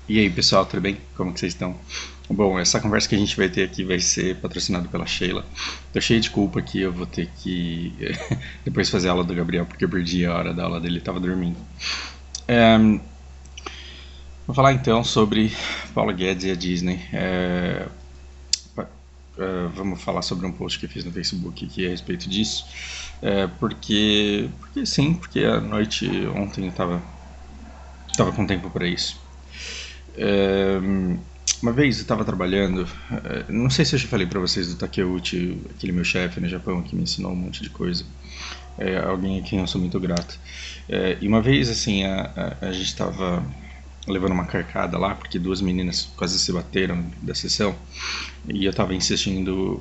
E aí, pessoal, tudo bem? Como que vocês estão? Bom, essa conversa que a gente vai ter aqui vai ser patrocinada pela Sheila. Tô cheio de culpa que eu vou ter que depois fazer a aula do Gabriel, porque eu perdi a hora da aula dele, ele tava dormindo. É, vou falar então sobre Paulo Guedes e a Disney. Vamos falar sobre um post que eu fiz no Facebook aqui a respeito disso. Porque sim, porque a noite ontem eu tava com tempo para isso. É, uma vez eu estava trabalhando, não sei se eu já falei para vocês do Takeuchi, aquele meu chefe no Japão que me ensinou um monte de coisa. Alguém a quem eu sou muito grato. E uma vez, assim, a gente estava levando uma carcada lá, porque duas meninas quase se bateram da sessão, e eu estava insistindo,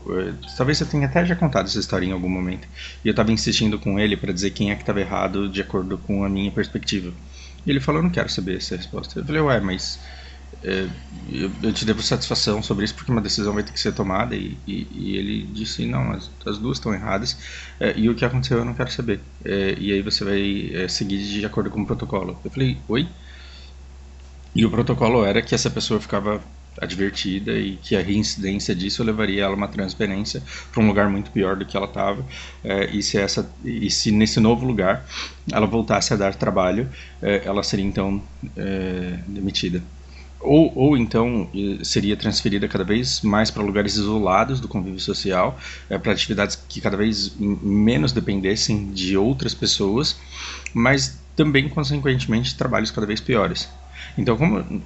talvez eu tenha até já contado essa história em algum momento, e eu estava insistindo com ele para dizer quem é que estava errado de acordo com a minha perspectiva. E ele falou: eu não quero saber essa resposta. Eu falei: ué, mas eu te devo satisfação sobre isso porque uma decisão vai ter que ser tomada. E ele disse: não, as duas estão erradas, e o que aconteceu eu não quero saber. E aí você vai seguir de acordo com o protocolo. Eu falei: oi? E o protocolo era que essa pessoa ficava advertida e que a reincidência disso levaria ela a uma transferência para um lugar muito pior do que ela estava, e se nesse novo lugar ela voltasse a dar trabalho, ela seria então demitida. Ou então seria transferida cada vez mais para lugares isolados do convívio social, para atividades que cada vez menos dependessem de outras pessoas, mas também, consequentemente, trabalhos cada vez piores. Então,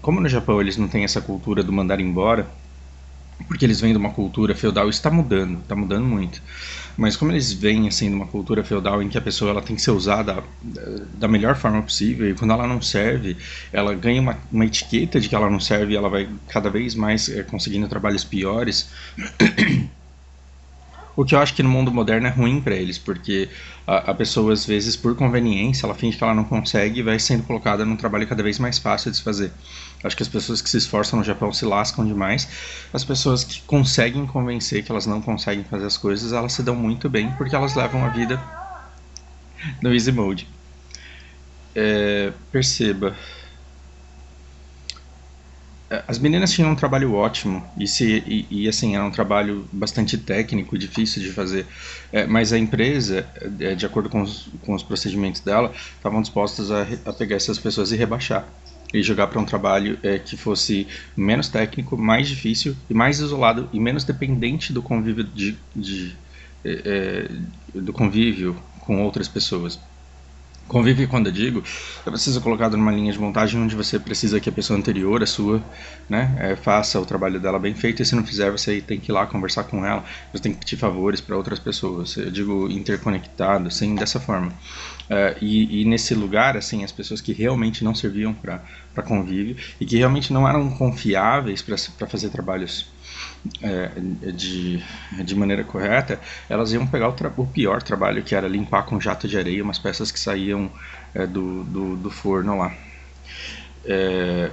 como no Japão eles não têm essa cultura do mandar embora, porque eles vêm de uma cultura feudal, isso está mudando muito. Mas como eles vêm assim de uma cultura feudal em que a pessoa ela tem que ser usada da melhor forma possível, e quando ela não serve, ela ganha uma etiqueta de que ela não serve, e ela vai cada vez mais conseguindo trabalhos piores. O que eu acho que no mundo moderno é ruim para eles, porque a pessoa, às vezes, por conveniência, ela finge que ela não consegue e vai sendo colocada num trabalho cada vez mais fácil de se fazer. Acho que as pessoas que se esforçam no Japão se lascam demais. As pessoas que conseguem convencer que elas não conseguem fazer as coisas, elas se dão muito bem, porque elas levam a vida no easy mode. Perceba, as meninas tinham um trabalho ótimo assim era um trabalho bastante técnico, difícil de fazer, mas a empresa, de acordo com os procedimentos dela, estavam dispostas a pegar essas pessoas e rebaixar e jogar para um trabalho que fosse menos técnico, mais difícil e mais isolado e menos dependente do convívio do convívio com outras pessoas. Convive, quando eu digo, você ser colocado numa linha de montagem onde você precisa que a pessoa anterior, a sua, né, faça o trabalho dela bem feito, e se não fizer, você tem que ir lá conversar com ela, você tem que pedir favores para outras pessoas. Eu digo interconectado, assim, dessa forma. E nesse lugar, assim, as pessoas que realmente não serviam para convívio e que realmente não eram confiáveis para fazer trabalhos é, de maneira correta, elas iam pegar o pior trabalho, que era limpar com jato de areia umas peças que saíam do forno lá.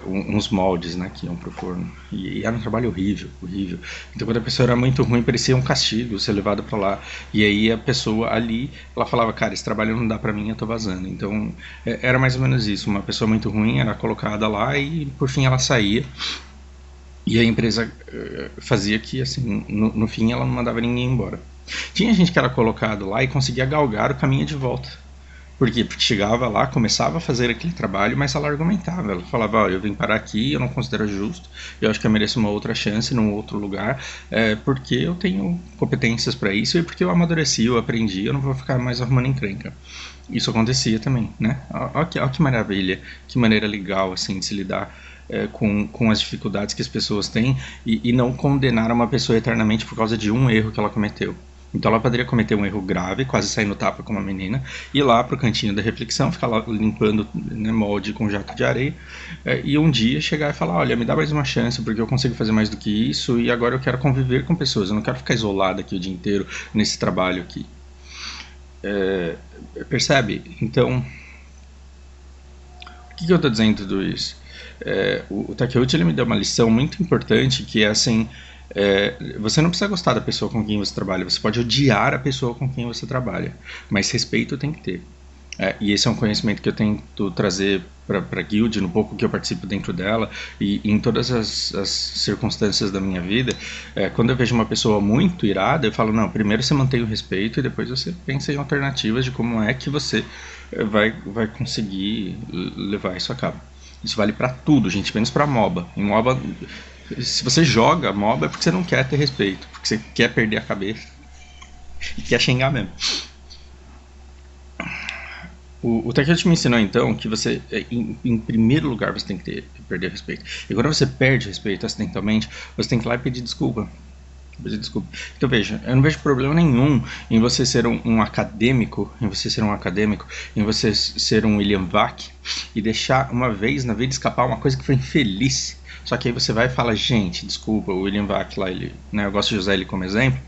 Uns moldes, né, que iam pro forno. E era um trabalho horrível, horrível. Então, quando a pessoa era muito ruim, parecia um castigo ser levado para lá. E aí a pessoa ali, ela falava: cara, esse trabalho não dá para mim, eu tô vazando. Então, era mais ou menos isso. Uma pessoa muito ruim era colocada lá e, por fim, ela saía. E a empresa fazia que, assim, no fim, ela não mandava ninguém embora. Tinha gente que era colocado lá e conseguia galgar o caminho de volta. Por quê? Porque chegava lá, começava a fazer aquele trabalho, mas ela argumentava. Ela falava: olha, eu vim parar aqui, eu não considero justo, eu acho que eu mereço uma outra chance num outro lugar, porque eu tenho competências para isso e porque eu amadureci, eu aprendi, eu não vou ficar mais arrumando encrenca. Isso acontecia também, né? Olha que maravilha, que maneira legal, assim, de se lidar com as dificuldades que as pessoas têm, e não condenar uma pessoa eternamente por causa de um erro que ela cometeu. Então ela poderia cometer um erro grave, quase sair no tapa com uma menina, ir lá pro cantinho da reflexão, ficar lá limpando, né, molde com jato de areia, e um dia chegar e falar: olha, me dá mais uma chance porque eu consigo fazer mais do que isso e agora eu quero conviver com pessoas, eu não quero ficar isolado aqui o dia inteiro nesse trabalho aqui. Percebe? Então, por que eu estou dizendo tudo isso? O Takeuchi ele me deu uma lição muito importante, que é assim: você não precisa gostar da pessoa com quem você trabalha, você pode odiar a pessoa com quem você trabalha, mas respeito tem que ter. E esse é um conhecimento que eu tento trazer para a guild, no pouco que eu participo dentro dela e em todas as circunstâncias da minha vida. Quando eu vejo uma pessoa muito irada, eu falo, não, primeiro você mantém o respeito e depois você pensa em alternativas de como é que você vai conseguir levar isso a cabo. Isso vale para tudo, gente, menos para MOBA. Em MOBA, se você joga MOBA é porque você não quer ter respeito, porque você quer perder a cabeça e quer xingar mesmo. O Takeuchi me ensinou então que você, em primeiro lugar, você tem que perder respeito. E quando você perde respeito acidentalmente, você tem que ir lá e pedir desculpa. Pedir desculpa. Então veja, eu não vejo problema nenhum em você ser um acadêmico, em você ser um William Vac e deixar uma vez na vida escapar uma coisa que foi infeliz. Só que aí você vai e fala, gente, desculpa, o William Vac lá, eu gosto de usar ele como exemplo,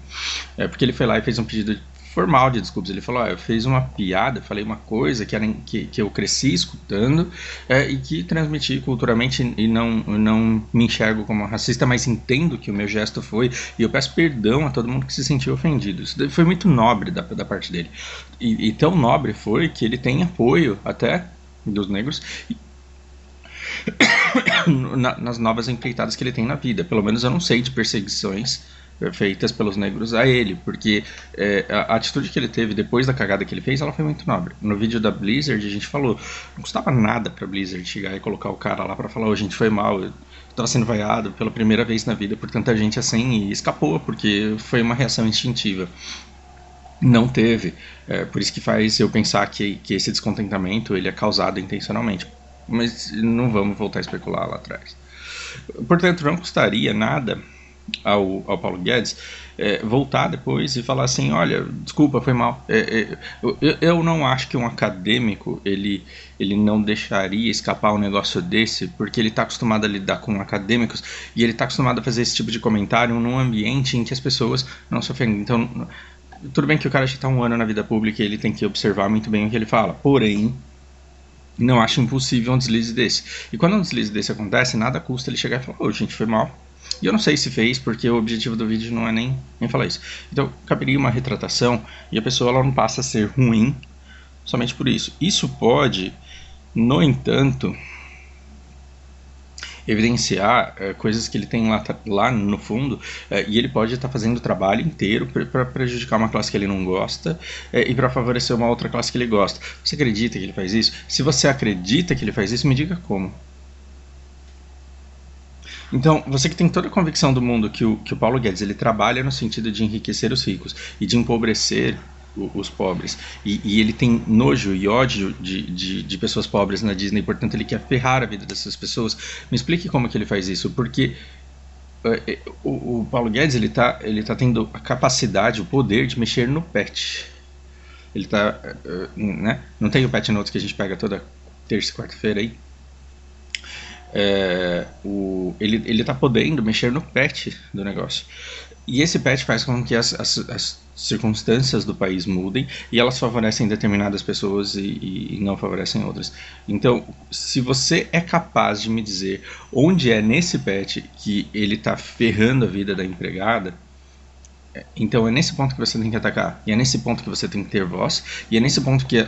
porque ele foi lá e fez um pedido formal de desculpas. Ele falou, eu fiz uma piada, falei uma coisa que eu cresci escutando e que transmiti culturalmente e não me enxergo como racista, mas entendo que o meu gesto foi, e eu peço perdão a todo mundo que se sentiu ofendido. Isso foi muito nobre da parte dele. E tão nobre foi que ele tem apoio até dos negros nas novas empreitadas que ele tem na vida. Pelo menos eu não sei de perseguições feitas pelos negros a ele, porque a atitude que ele teve depois da cagada que ele fez, ela foi muito nobre. No vídeo da Blizzard a gente falou, não custava nada pra Blizzard chegar e colocar o cara lá pra falar, a gente foi mal, eu tava sendo vaiado pela primeira vez na vida por tanta gente assim, e escapou, porque foi uma reação instintiva. Não teve, por isso que faz eu pensar que esse descontentamento ele é causado intencionalmente, mas não vamos voltar a especular lá atrás. Portanto, não custaria nada ao Paulo Guedes voltar depois e falar assim, olha, desculpa, foi mal. Eu não acho que um acadêmico ele não deixaria escapar um negócio desse, porque ele está acostumado a lidar com acadêmicos e ele está acostumado a fazer esse tipo de comentário num ambiente em que as pessoas não se ofendem. Então, tudo bem que o cara já está um ano na vida pública e ele tem que observar muito bem o que ele fala, porém não acho impossível um deslize desse. E quando um deslize desse acontece, nada custa ele chegar e falar, gente, foi mal. E eu não sei se fez, porque o objetivo do vídeo não é nem falar isso. Então, caberia uma retratação e a pessoa ela não passa a ser ruim somente por isso. Isso pode, no entanto, evidenciar coisas que ele tem lá no fundo, e ele pode estar fazendo o trabalho inteiro para prejudicar uma classe que ele não gosta e para favorecer uma outra classe que ele gosta. Você acredita que ele faz isso? Se você acredita que ele faz isso, me diga como. Então, você que tem toda a convicção do mundo que o Paulo Guedes ele trabalha no sentido de enriquecer os ricos e de empobrecer os pobres, e ele tem nojo e ódio de pessoas pobres na Disney, portanto ele quer ferrar a vida dessas pessoas, me explique como que ele faz isso, porque o Paulo Guedes ele tá tendo a capacidade, o poder de mexer no pet. Ele tá, né? Não tem o Pet Notes que a gente pega toda terça e quarta-feira aí? Ele está podendo mexer no patch do negócio. E esse patch faz com que as circunstâncias do país mudem e elas favorecem determinadas pessoas e não favorecem outras. Então, se você é capaz de me dizer onde é nesse patch que ele está ferrando a vida da empregada, então é nesse ponto que você tem que atacar. E é nesse ponto que você tem que ter voz. E é nesse ponto que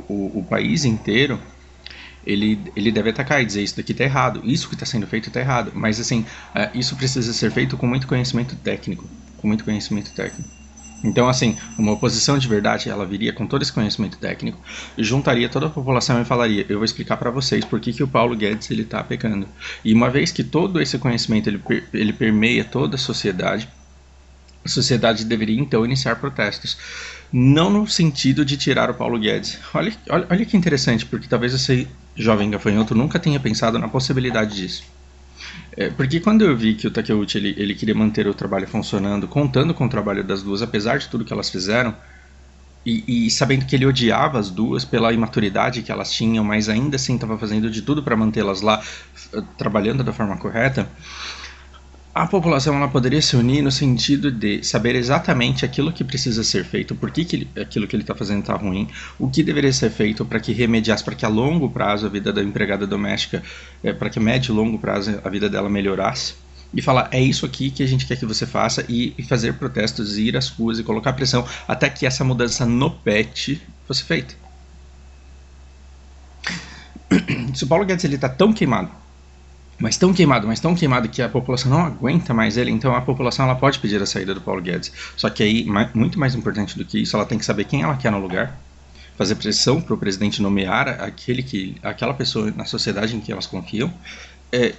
o país inteiro ele deve atacar e dizer isso daqui está errado, isso que está sendo feito está errado, mas assim, isso precisa ser feito com muito conhecimento técnico, Então assim, uma oposição de verdade, ela viria com todo esse conhecimento técnico, juntaria toda a população e falaria, eu vou explicar para vocês por que o Paulo Guedes ele está pecando. E uma vez que todo esse conhecimento ele permeia toda a sociedade deveria então iniciar protestos. Não no sentido de tirar o Paulo Guedes. Olha que interessante, porque talvez você, jovem gafanhoto, nunca tenha pensado na possibilidade disso. Porque quando eu vi que o Takeuchi ele queria manter o trabalho funcionando, contando com o trabalho das duas, apesar de tudo que elas fizeram, e sabendo que ele odiava as duas pela imaturidade que elas tinham, mas ainda assim estava fazendo de tudo para mantê-las lá, trabalhando da forma correta, a população ela poderia se unir no sentido de saber exatamente aquilo que precisa ser feito, por que aquilo que ele está fazendo está ruim, o que deveria ser feito para que remediasse, para que a longo prazo a vida da empregada doméstica, para que a médio e longo prazo a vida dela melhorasse, e falar, é isso aqui que a gente quer que você faça, e fazer protestos, e ir às ruas e colocar pressão até que essa mudança no pet fosse feita. Se o Paulo Guedes ele tá tão queimado, mas tão queimado que a população não aguenta mais ele, então a população ela pode pedir a saída do Paulo Guedes. Só que aí, muito mais importante do que isso, ela tem que saber quem ela quer no lugar, fazer pressão para o presidente nomear aquela pessoa na sociedade em que elas confiam,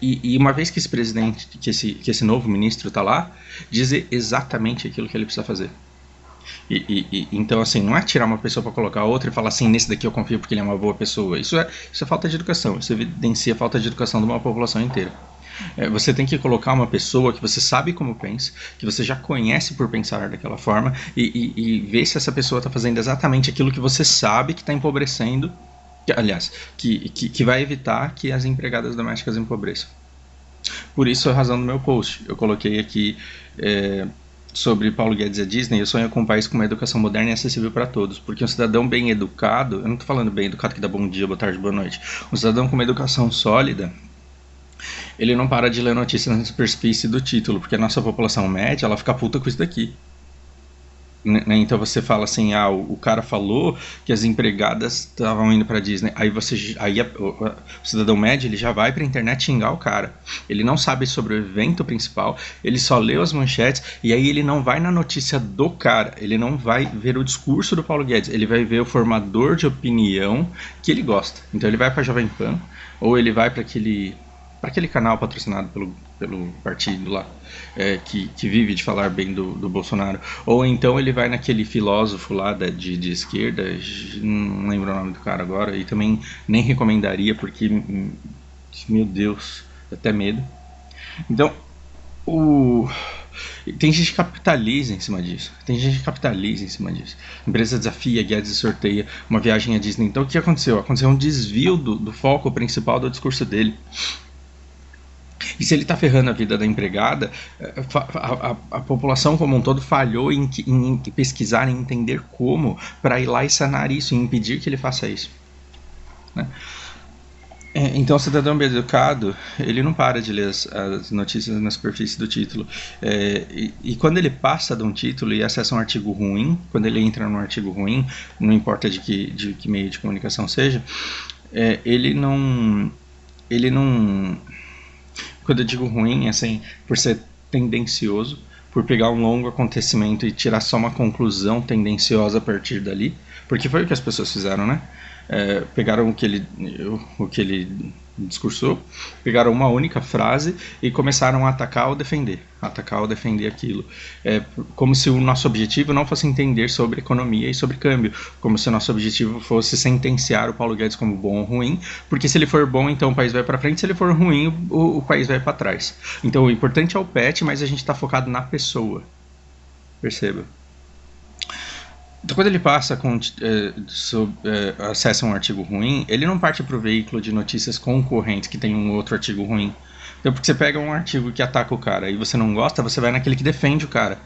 e uma vez que esse presidente, que esse novo ministro está lá, dizer exatamente aquilo que ele precisa fazer. Então, assim, não é tirar uma pessoa para colocar outra e falar assim, nesse daqui eu confio porque ele é uma boa pessoa. Isso é falta de educação, isso evidencia a falta de educação de uma população inteira. Você tem que colocar uma pessoa que você sabe como pensa, que você já conhece por pensar daquela forma, e ver se essa pessoa está fazendo exatamente aquilo que você sabe que está empobrecendo, aliás, que vai evitar que as empregadas domésticas empobreçam. Por isso a razão do meu post. Eu coloquei aqui sobre Paulo Guedes e a Disney. Eu sonho com um país com uma educação moderna e acessível para todos, porque um cidadão bem educado, eu não estou falando bem educado que dá bom dia, boa tarde, boa noite, um cidadão com uma educação sólida, ele não para de ler notícias na superfície do título, porque a nossa população média, ela fica puta com isso daqui. Então você fala assim, o cara falou que as empregadas estavam indo para Disney, aí o cidadão médio ele já vai para a internet xingar o cara, ele não sabe sobre o evento principal, ele só leu as manchetes, e aí ele não vai na notícia do cara, ele não vai ver o discurso do Paulo Guedes, ele vai ver o formador de opinião que ele gosta. Então ele vai para a Jovem Pan, ou ele vai para aquele canal patrocinado pelo partido lá, que vive de falar bem do Bolsonaro, ou então ele vai naquele filósofo lá de esquerda, não lembro o nome do cara agora, e também nem recomendaria porque, meu Deus, até medo. Então, tem gente que capitaliza em cima disso. A empresa desafia, Guedes sorteia uma viagem à Disney. Então o que aconteceu? Aconteceu um desvio do foco principal do discurso dele. E se ele está ferrando a vida da empregada, a população como um todo falhou em pesquisar, em entender como, para ir lá e sanar isso, e impedir que ele faça isso. Né? Então, o cidadão bem educado, ele não para de ler as notícias na superfície do título. E quando ele passa de um título e acessa um artigo ruim, quando ele entra num artigo ruim, não importa de que meio de comunicação seja, ele não... Quando eu digo ruim, assim, por ser tendencioso, por pegar um longo acontecimento e tirar só uma conclusão tendenciosa a partir dali, porque foi o que as pessoas fizeram, né? Pegaram o que ele discursou, pegaram uma única frase e começaram a atacar ou defender aquilo. Como se o nosso objetivo não fosse entender sobre economia e sobre câmbio, como se o nosso objetivo fosse sentenciar o Paulo Guedes como bom ou ruim, porque se ele for bom, então o país vai para frente, se ele for ruim, o país vai para trás. Então o importante é o pet, mas a gente está focado na pessoa. Perceba. Então, quando ele passa acessa um artigo ruim, ele não parte para o veículo de notícias concorrentes que tem um outro artigo ruim. Então, porque você pega um artigo que ataca o cara e você não gosta, você vai naquele que defende o cara.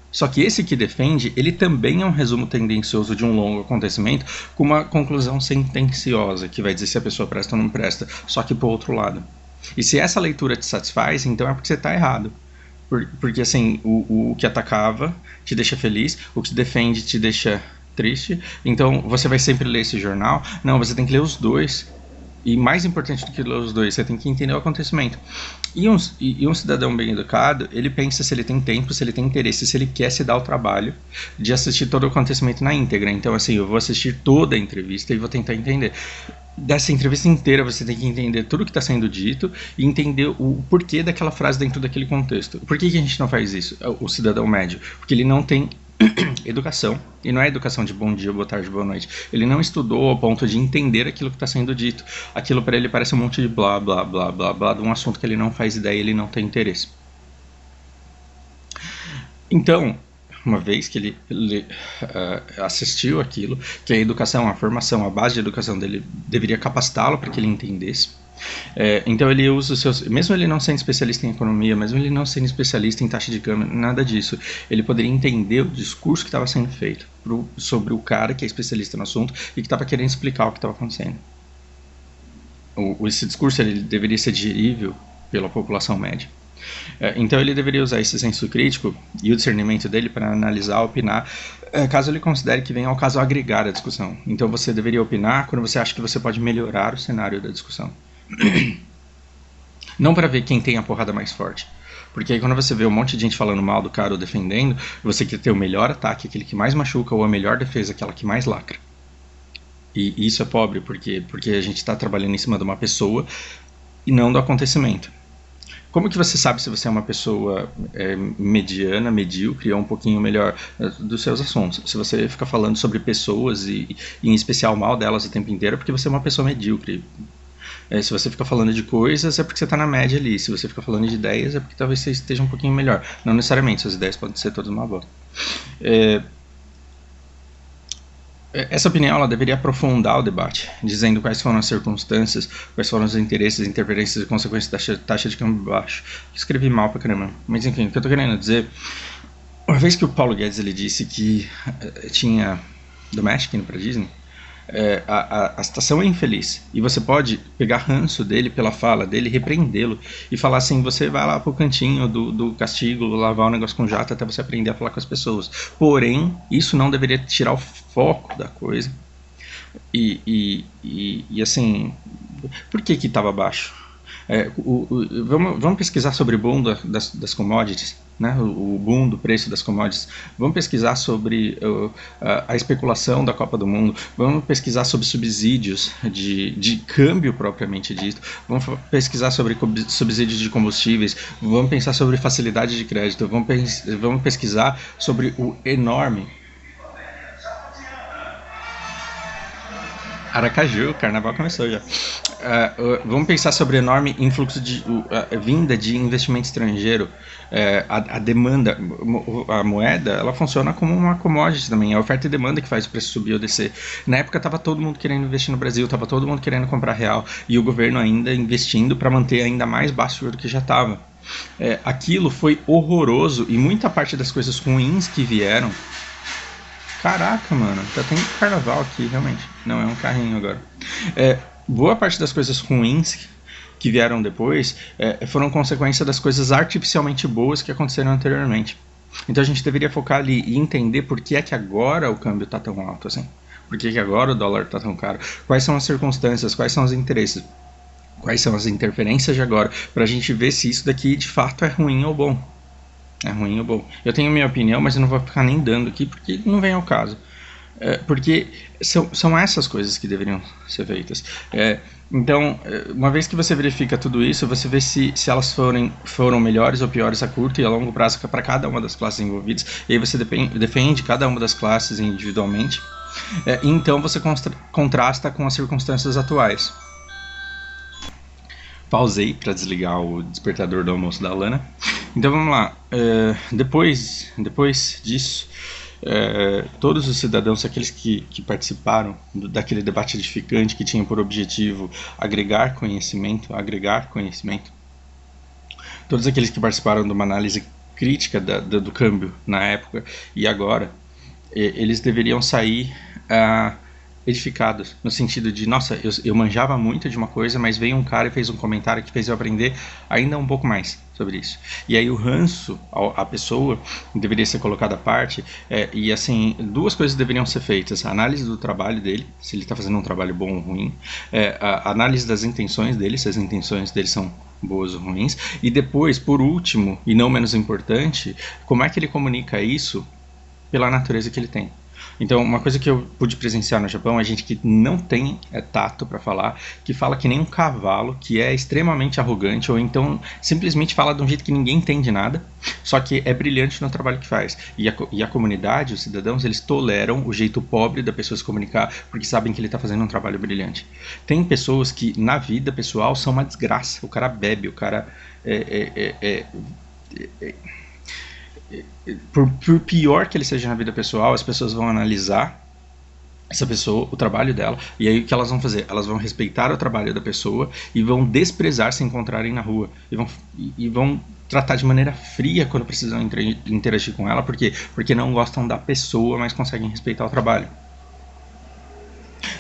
Só que esse que defende, ele também é um resumo tendencioso de um longo acontecimento com uma conclusão sentenciosa, que vai dizer se a pessoa presta ou não presta, só que pro outro lado. E se essa leitura te satisfaz, então é porque você está errado. Porque assim, o que atacava te deixa feliz, o que te defende te deixa triste. Então você vai sempre ler esse jornal? Não, você tem que ler os dois. E mais importante do que ler os dois, você tem que entender o acontecimento. E um cidadão bem educado, ele pensa se ele tem tempo, se ele tem interesse, se ele quer se dar o trabalho de assistir todo o acontecimento na íntegra. Então assim, eu vou assistir toda a entrevista e vou tentar entender. Dessa entrevista inteira você tem que entender tudo o que está sendo dito e entender o porquê daquela frase dentro daquele contexto. Por que a gente não faz isso, o cidadão médio? Porque ele não tem educação, e não é educação de bom dia, boa tarde, boa noite. Ele não estudou ao ponto de entender aquilo que está sendo dito. Aquilo para ele parece um monte de blá, blá, blá, blá, blá, de um assunto que ele não faz ideia e ele não tem interesse. Então, uma vez que ele assistiu aquilo, que a educação, a formação, a base de educação dele deveria capacitá-lo para que ele entendesse. Então ele usa os seus, mesmo ele não sendo especialista em economia, mesmo ele não sendo especialista em taxa de câmbio, nada disso, ele poderia entender o discurso que estava sendo feito sobre o cara que é especialista no assunto e que estava querendo explicar o que estava acontecendo. Esse discurso ele deveria ser digerível pela população média. Então ele deveria usar esse senso crítico e o discernimento dele para analisar, opinar, caso ele considere que venha ao caso agregar a discussão. Então você deveria opinar quando você acha que você pode melhorar o cenário da discussão. Não para ver quem tem a porrada mais forte. Porque aí quando você vê um monte de gente falando mal do cara ou defendendo, você quer ter o melhor ataque, aquele que mais machuca, ou a melhor defesa, aquela que mais lacra. E isso é pobre, porque a gente está trabalhando em cima de uma pessoa e não do acontecimento. Como que você sabe se você é uma pessoa mediana, medíocre ou um pouquinho melhor dos seus assuntos? Se você fica falando sobre pessoas e em especial mal delas o tempo inteiro, é porque você é uma pessoa medíocre. Se você fica falando de coisas, é porque você está na média ali. Se você fica falando de ideias, é porque talvez você esteja um pouquinho melhor. Não necessariamente, suas ideias podem ser todas uma boa. Essa opinião ela deveria aprofundar o debate, dizendo quais foram as circunstâncias, quais foram os interesses, interferências e consequências da taxa de câmbio baixo. Escrevi mal pra caramba, mas enfim, o que eu tô querendo dizer, uma vez que o Paulo Guedes ele disse que tinha do Magic indo pra Disney, a situação é infeliz e você pode pegar ranço dele pela fala dele, repreendê-lo e falar assim, você vai lá pro cantinho do castigo, lavar o negócio com jato até você aprender a falar com as pessoas. Porém, isso não deveria tirar o foco da coisa e assim, por que estava baixo? Vamos pesquisar sobre o boom das commodities, né? O boom do preço das commodities. Vamos pesquisar sobre a especulação da Copa do Mundo. Vamos pesquisar sobre subsídios de câmbio propriamente dito. Vamos pesquisar sobre subsídios de combustíveis. Vamos pensar sobre facilidade de crédito. Vamos pesquisar sobre o enorme Aracaju, o carnaval começou já. Vamos pensar sobre o enorme influxo de vinda de investimento estrangeiro. A demanda, a moeda, ela funciona como uma commodity também. É a oferta e demanda que faz o preço subir ou descer. Na época estava todo mundo querendo investir no Brasil, estava todo mundo querendo comprar real e o governo ainda investindo para manter ainda mais baixo do que já estava. Aquilo foi horroroso e muita parte das coisas ruins que vieram. Caraca, mano, tá tendo carnaval aqui, realmente. Não, é um carrinho agora. Boa parte das coisas ruins que vieram depois foram consequência das coisas artificialmente boas que aconteceram anteriormente. Então a gente deveria focar ali e entender por que é que agora o câmbio tá tão alto assim. Por que agora o dólar tá tão caro. Quais são as circunstâncias, quais são os interesses, quais são as interferências de agora, pra gente ver se isso daqui de fato é ruim ou bom. É ruim ou bom. Eu tenho minha opinião, mas eu não vou ficar nem dando aqui porque não vem ao caso. Porque são essas coisas que deveriam ser feitas. Então, uma vez que você verifica tudo isso, você vê se elas foram melhores ou piores a curto e a longo prazo para cada uma das classes envolvidas. E aí você defende cada uma das classes individualmente. E então você contrasta com as circunstâncias atuais. Pausei para desligar o despertador do almoço da Lana. Então vamos lá. Depois disso, todos os cidadãos, aqueles que participaram daquele debate edificante que tinha por objetivo agregar conhecimento, todos aqueles que participaram de uma análise crítica do câmbio na época e agora, eles deveriam sair edificados, no sentido de, nossa, eu manjava muito de uma coisa, mas veio um cara e fez um comentário que fez eu aprender ainda um pouco mais sobre isso. E aí o ranço à pessoa deveria ser colocado à parte, e assim, duas coisas deveriam ser feitas: a análise do trabalho dele, se ele está fazendo um trabalho bom ou ruim, a análise das intenções dele, se as intenções dele são boas ou ruins, e depois, por último, e não menos importante, como é que ele comunica isso pela natureza que ele tem. Então, uma coisa que eu pude presenciar no Japão é gente que não tem tato para falar, que fala que nem um cavalo, que é extremamente arrogante, ou então simplesmente fala de um jeito que ninguém entende nada, só que é brilhante no trabalho que faz. E a comunidade, os cidadãos, eles toleram o jeito pobre da pessoa se comunicar, porque sabem que ele está fazendo um trabalho brilhante. Tem pessoas que, na vida pessoal, são uma desgraça. O cara bebe, o cara por pior que ele seja na vida pessoal, as pessoas vão analisar essa pessoa, o trabalho dela, e aí o que elas vão fazer? Elas vão respeitar o trabalho da pessoa e vão desprezar se encontrarem na rua, e vão tratar de maneira fria quando precisam interagir com ela. Por quê? Porque não gostam da pessoa, mas conseguem respeitar o trabalho.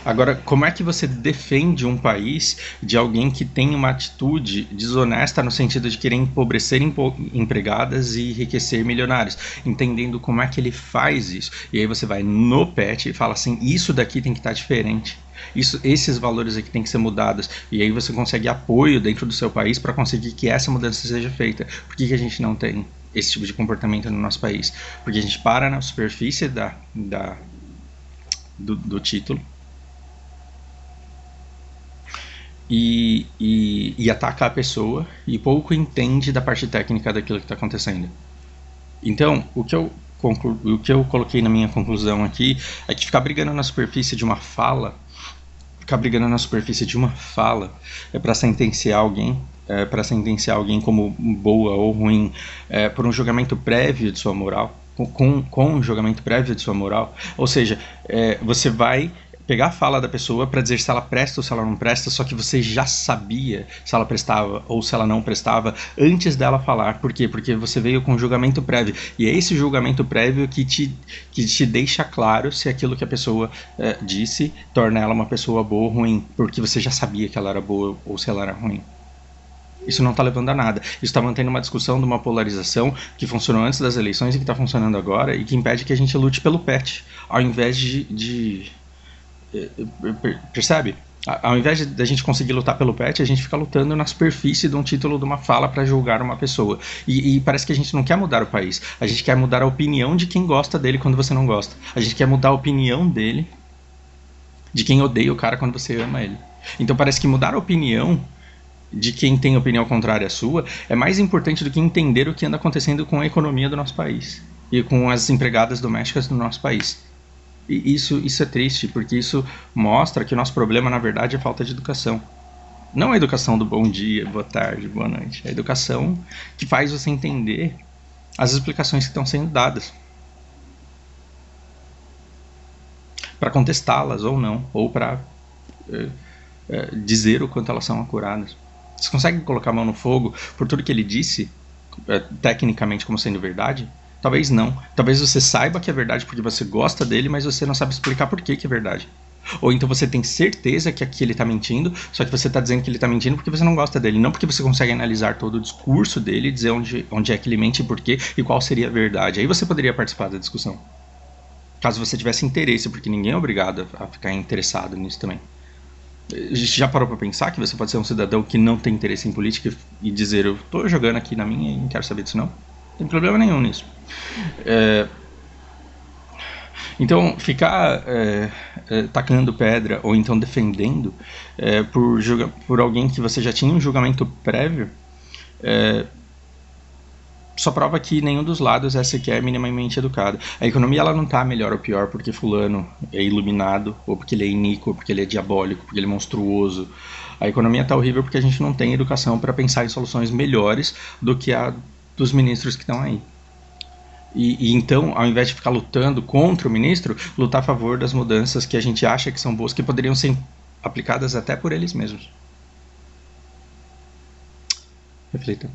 Agora, como é que você defende um país de alguém que tem uma atitude desonesta no sentido de querer empobrecer empregadas e enriquecer milionários? Entendendo como é que ele faz isso. E aí você vai no PET e fala assim, isso daqui tem que estar diferente. Esses valores aqui tem que ser mudados. E aí você consegue apoio dentro do seu país para conseguir que essa mudança seja feita. Por que a gente não tem esse tipo de comportamento no nosso país? Porque a gente para na superfície do título e ataca a pessoa e pouco entende da parte técnica daquilo que está acontecendo. Então, o que eu coloquei na minha conclusão aqui é que ficar brigando na superfície de uma fala, é para sentenciar alguém, como boa ou ruim, por um julgamento prévio de sua moral, com um julgamento prévio de sua moral. Ou seja, você vai pegar a fala da pessoa para dizer se ela presta ou se ela não presta, só que você já sabia se ela prestava ou se ela não prestava antes dela falar. Por quê? Porque você veio com um julgamento prévio. E é esse julgamento prévio que te deixa claro se aquilo que a pessoa disse torna ela uma pessoa boa ou ruim, porque você já sabia que ela era boa ou se ela era ruim. Isso não está levando a nada. Isso está mantendo uma discussão de uma polarização que funcionou antes das eleições e que está funcionando agora e que impede que a gente lute pelo PET, ao invés percebe? Ao invés da gente conseguir lutar pelo PET, a gente fica lutando na superfície de um título de uma fala para julgar uma pessoa. E parece que a gente não quer mudar o país. A gente quer mudar a opinião de quem gosta dele quando você não gosta. A gente quer mudar a opinião dele de quem odeia o cara quando você ama ele. Então parece que mudar a opinião de quem tem opinião contrária à sua é mais importante do que entender o que anda acontecendo com a economia do nosso país e com as empregadas domésticas do nosso país. E isso é triste, porque isso mostra que o nosso problema, na verdade, é a falta de educação. Não a educação do bom dia, boa tarde, boa noite. É a educação que faz você entender as explicações que estão sendo dadas, para contestá-las ou não, ou para dizer o quanto elas são acuradas. Você consegue colocar a mão no fogo por tudo que ele disse, tecnicamente como sendo verdade? Talvez não. Talvez você saiba que é verdade porque você gosta dele, mas você não sabe explicar por que é verdade. Ou então você tem certeza que aqui ele está mentindo, só que você está dizendo que ele está mentindo porque você não gosta dele, não porque você consegue analisar todo o discurso dele e dizer onde é que ele mente e por quê e qual seria a verdade. Aí você poderia participar da discussão. Caso você tivesse interesse, porque ninguém é obrigado a ficar interessado nisso também. Já parou para pensar que você pode ser um cidadão que não tem interesse em política e dizer eu estou jogando aqui na minha e não quero saber disso não? Não tem problema nenhum nisso. Então, ficar tacando pedra ou então defendendo por alguém que você já tinha um julgamento prévio só prova que nenhum dos lados é sequer minimamente educado. A economia ela não está melhor ou pior porque fulano é iluminado, ou porque ele é iníquo, ou porque ele é diabólico, porque ele é monstruoso. A economia está horrível porque a gente não tem educação para pensar em soluções melhores do que a dos ministros que estão aí. E então, ao invés de ficar lutando contra o ministro, lutar a favor das mudanças que a gente acha que são boas, que poderiam ser aplicadas até por eles mesmos. Reflita.